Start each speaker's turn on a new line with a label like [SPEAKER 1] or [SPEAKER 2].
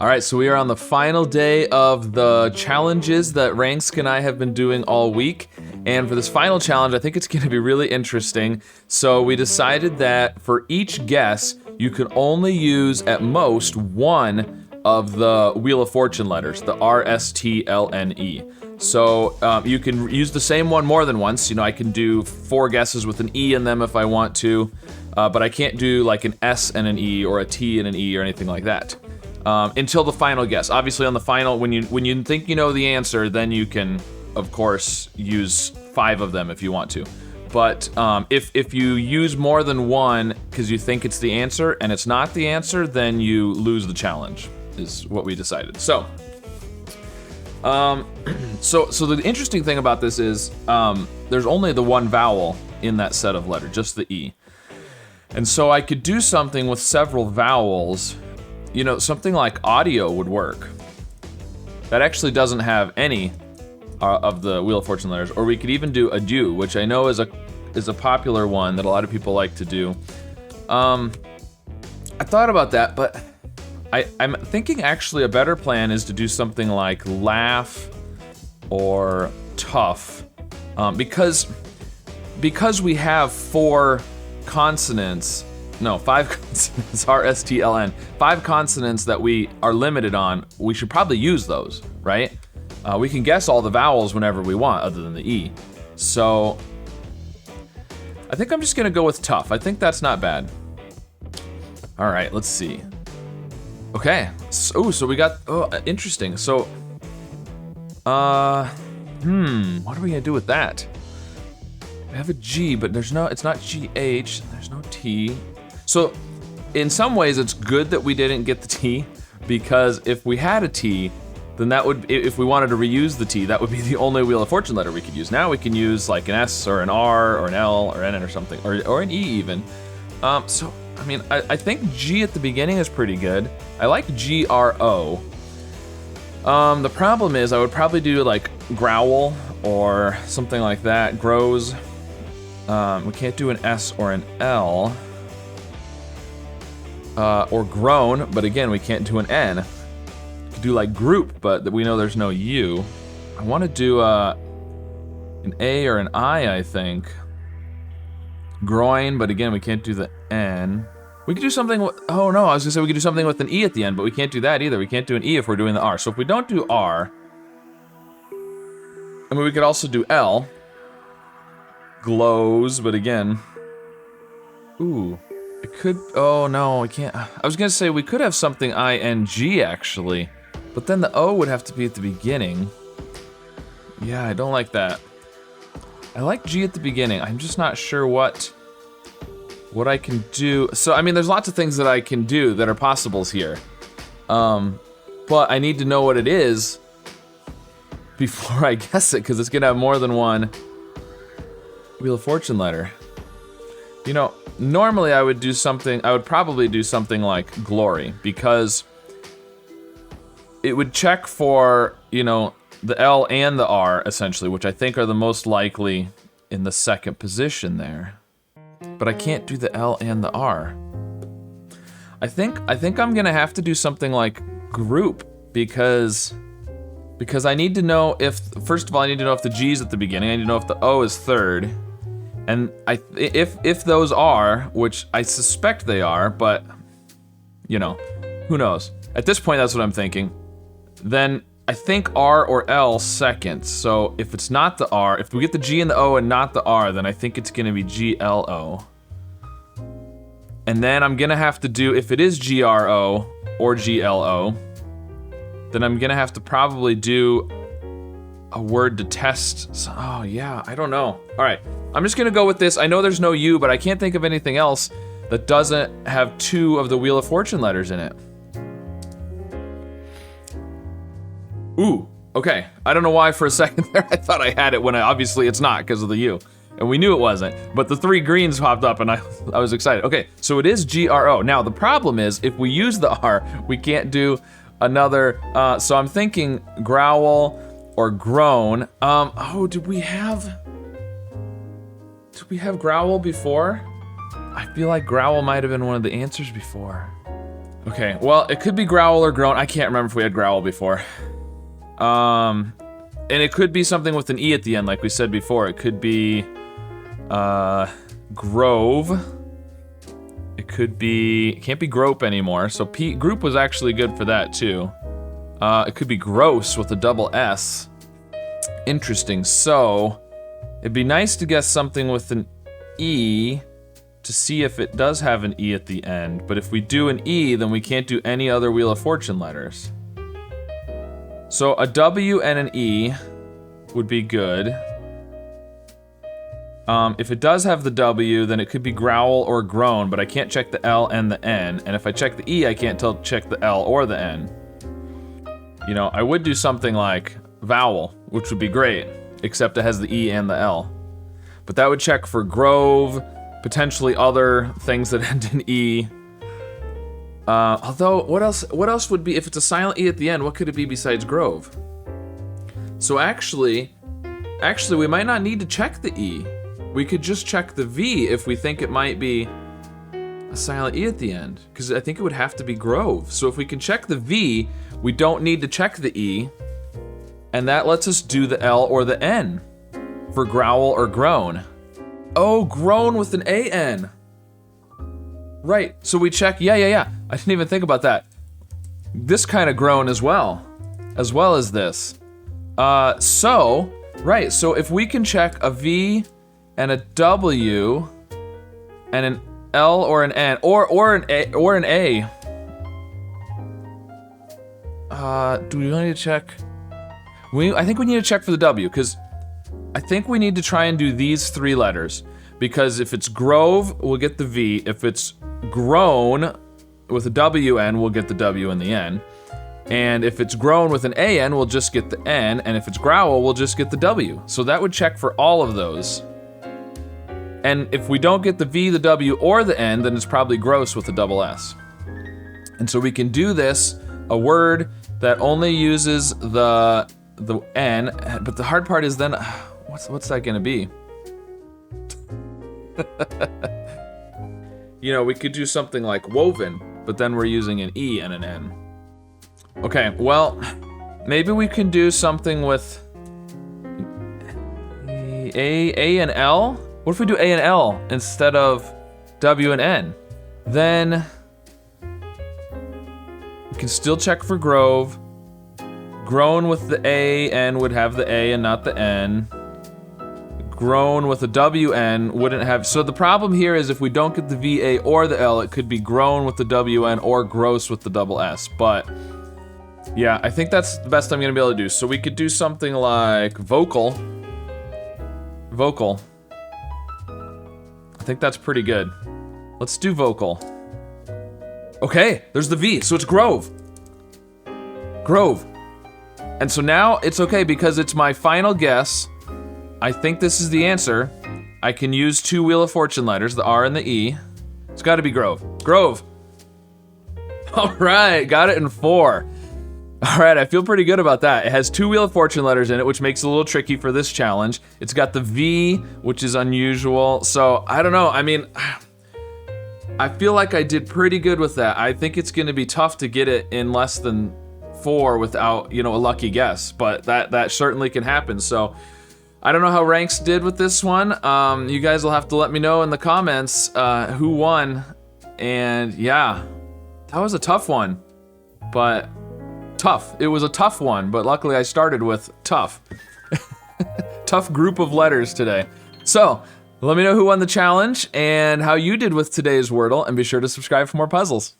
[SPEAKER 1] All right, so we are on the final day of the challenges that Ranksk and I have been doing all week. And for this final challenge, I think it's going to be really interesting. So we decided that for each guess, you could only use at most one of the Wheel of Fortune letters, the R, S, T, L, N, E. So you can use the same one more than once. You know, I can do 4 guesses with an E in them if I want to, but I can't do like an S and an E or a T and an E or anything like that. Until the final guess. Obviously on the final, when you think you know the answer, then you can, of course, use 5 of them if you want to. But if you use more than one because you think it's the answer and it's not the answer, then you lose the challenge, is what we decided. So the interesting thing about this is there's only the one vowel in that set of letters, just the E. And so I could do something with several vowels. You know, something like audio would work. That actually doesn't have any of the Wheel of Fortune letters. Or we could even do adieu, which I know is a popular one that a lot of people like to do. I thought about that, but I'm thinking actually a better plan is to do something like laugh or tough, because we have 4 consonants. No, 5 consonants, R, S, T, L, N. 5 consonants that we are limited on. We should probably use those, right? We can guess all the vowels whenever we want, other than the E. So, I think I'm just gonna go with tough. I think that's not bad. All right, let's see. Okay, so we got, interesting. So, what are we gonna do with that? We have a G, but it's not GH, there's no T. So, in some ways, it's good that we didn't get the T, because if we had a T, then that would, if we wanted to reuse the T, that would be the only Wheel of Fortune letter we could use. Now we can use like an S or an R or an L or an N or something, or an E even. So, I mean, I think G at the beginning is pretty good. I like GRO. The problem is I would probably do like growl or something like that, grows. We can't do an S or an L. Or groan, but again, we can't do an N. We could do like group, but we know there's no U. I want to do an A or an I think. Groin, but again, we can't do the N. We could do something with, oh no, I was gonna say we could do something with an E at the end, but we can't do that either. We can't do an E if we're doing the R. So if we don't do R, I mean, we could also do L. Glows, but again, ooh. It could, oh no, we can't. I was gonna say we could have something ING actually, but then the O would have to be at the beginning. Yeah, I don't like that. I like G at the beginning. I'm just not sure what I can do. So, I mean, there's lots of things that I can do that are possibles here. But I need to know what it is before I guess it, because it's gonna have more than one Wheel of Fortune letter. You know, normally I would probably do something like glory, because it would check for, you know, the L and the R essentially, which I think are the most likely in the second position there. But I can't do the L and the R. I think I'm gonna have to do something like group, because I need to know if, first of all, I need to know if the G's at the beginning, I need to know if the O is third. And if those are, which I suspect they are, but, you know, who knows? At this point, that's what I'm thinking. Then I think R or L second. So if it's not the R, if we get the G and the O and not the R, then I think it's gonna be GLO. And then I'm gonna have to do, if it is GRO or GLO, then I'm gonna have to probably do a word to test. Oh yeah, I don't know. All right, I'm just gonna go with this. I know there's no U, but I can't think of anything else that doesn't have 2 of the Wheel of Fortune letters in it. Ooh, okay. I don't know why for a second there I thought I had it when obviously it's not because of the U. And we knew it wasn't, but the 3 greens popped up and I was excited. Okay, so it is GRO. Now the problem is if we use the R, we can't do another, so I'm thinking growl or groan. Oh, did we have growl before? I feel like growl might have been one of the answers before. Okay, well, it could be growl or groan. I can't remember if we had growl before. And it could be something with an E at the end, like we said before. It could be, grove. It could be, it can't be grope anymore, so group was actually good for that too. It could be gross with a double S. Interesting, so it'd be nice to guess something with an E to see if it does have an E at the end, but if we do an E, then we can't do any other Wheel of Fortune letters. So a W and an E would be good. If it does have the W, then it could be growl or groan, but I can't check the L and the N, and if I check the E, I can't check the L or the N. You know, I would do something like vowel, which would be great, except it has the E and the L. But that would check for grove, potentially other things that end in E. Although, what else would be, if it's a silent E at the end, what could it be besides grove? So actually, we might not need to check the E. We could just check the V if we think it might be a silent E at the end, because I think it would have to be grove. So if we can check the V, we don't need to check the E, and that lets us do the L or the N for growl or groan. Oh, groan with an A-N. Right, so we check, yeah. I didn't even think about that. This kind of groan as well as this. So if we can check a V and a W and an L or an N or an A. Do we need to check? I think we need to check for the W, because I think we need to try and do these 3 letters, because if it's grove, we'll get the V. If it's groan with a W-N, we'll get the W and the N. And if it's groan with an A-N, we'll just get the N, and if it's growl, we'll just get the W. So that would check for all of those. And if we don't get the V, the W, or the N, then it's probably gross with a double S. And so we can do this, a word that only uses the N, but the hard part is then, what's that gonna be? You know, we could do something like woven, but then we're using an E and an N. Okay, well, maybe we can do something with A and L? What if we do A and L instead of W and N? Then we can still check for grove. Groan with the A, N would have the A and not the N. Groan with a WN wouldn't have, so the problem here is if we don't get the VA or the L, it could be groan with the WN or gross with the double S, but yeah, I think that's the best I'm gonna be able to do. So we could do something like vocal. I think that's pretty good. Let's do vocal. Okay, there's the V, so it's grove. And so now it's okay because it's my final guess. I think this is the answer. I can use 2 Wheel of Fortune letters, the R and the E. It's gotta be grove. Grove. All right, got it in 4. All right, I feel pretty good about that. It has 2 Wheel of Fortune letters in it, which makes it a little tricky for this challenge. It's got the V, which is unusual. So I don't know, I mean, I feel like I did pretty good with that. I think it's gonna be tough to get it in less than 4 without, you know, a lucky guess, but that certainly can happen. So I don't know how Ranks did with this one. You guys will have to let me know in the comments who won. And yeah, that was a tough one, but tough. It was a tough one, but luckily I started with tough. Tough group of letters today. So let me know who won the challenge and how you did with today's Wordle, and be sure to subscribe for more puzzles.